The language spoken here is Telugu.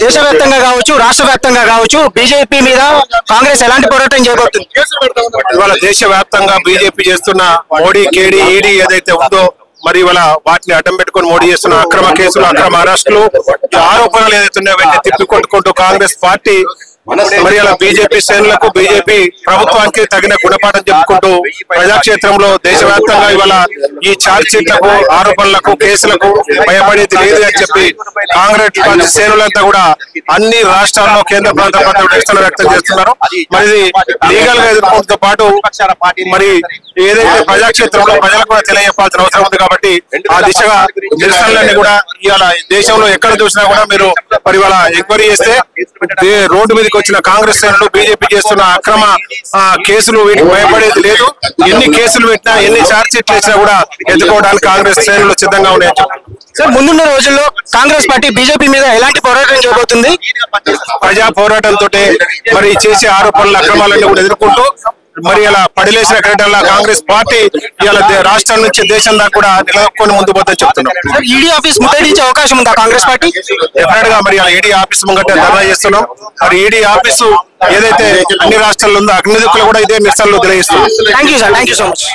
దేశవ్యాప్తంగా కావచ్చు, రాష్ట్ర వ్యాప్తంగా కావచ్చు, బీజేపీ మీద కాంగ్రెస్ ఎలాంటి పోరాటం చేయబోతుంది? ఇవాళ దేశవ్యాప్తంగా బీజేపీ చేస్తున్న మోడీ కేడీ ఈడీ ఏదైతే ఉందో మరి ఇవాళ వాటిని అడ్డం పెట్టుకుని మోడీ చేస్తున్న అక్రమ కేసులు, అక్రమ అరెస్టులు, ఆరోపణలు ఏదైతే ఉన్నాయో వీటిని తిప్పికొట్టుకుంటూ కాంగ్రెస్ పార్టీ మరి అలా బీజేపీ శ్రేణులకు, బీజేపీ ప్రభుత్వానికి తగిన గుణపాఠం చెప్పుకుంటూ ప్రజాక్షేత్రంలో దేశవ్యాప్తంగా ఇవాళ ఈ ఛార్జ్ షీట్లకు, ఆరోపణలకు, కేసులకు భయపడేది లేదు అని చెప్పి కాంగ్రెస్ పార్టీ శ్రేణులంతా కూడా అన్ని రాష్ట్రాల్లో, కేంద్ర ప్రాంత ప్రాంతాల్లో నిరసన వ్యక్తం చేస్తున్నారు. మరి లీగల్ గా ఎదుర్కోవడంతో పాటు మరి ఏదైతే ప్రజాక్షేత్రంలో ప్రజలకు కూడా తెలియజెప్పాల్సిన అవసరం ఉంది కాబట్టి ఆ దిశగా నిరసనలన్నీ కూడా ఇవాళ దేశంలో ఎక్కడ చూసినా కూడా మీరు మరి ఇవాళ ఎంక్వైరీ చేస్తే రోడ్డు మీదకి వచ్చిన కాంగ్రెస్ శ్రేణులు బీజేపీ చేస్తున్న అక్రమ కేసులు వీటికి భయపడేది లేదు. ఎన్ని కేసులు పెట్టినా, ఎన్ని ఛార్జ్ షీట్లు వేసినా కూడా ఎదుర్కోవడానికి కాంగ్రెస్ శ్రేణులు సిద్ధంగా ఉన్నాయి. సార్, ముందున్న రోజుల్లో కాంగ్రెస్ పార్టీ బీజేపీ మీద ఎలాంటి పోరాటం చేయబోతుంది? ప్రజా పోరాటంతో మరి చేసే ఆరోపణలు, అక్రమాలన్నీ కూడా ఎదుర్కొంటూ మరి ఇలా పడిలేసిన క్రీడల్లో కాంగ్రెస్ పార్టీ ఇలా రాష్ట్రం నుంచి దేశం దాకా కూడా నిలదొక్కుని ముందు పోతుందని చెప్తున్నాం. ఈడీ ఆఫీస్ ముట్టడించే అవకాశం ఉందా కాంగ్రెస్ పార్టీ? డెఫినెట్ గా మరి ఈడీ ఆఫీస్ ముంగట ధర్నా చేస్తున్నాం. మరి ఈడీ ఆఫీసు ఏదైతే అన్ని రాష్ట్రాల్లో ఉందో అన్ని దిక్కులు కూడా ఇదే నిరసనలు తెలియజేస్తున్నాం. Thank you sir, thank you so much.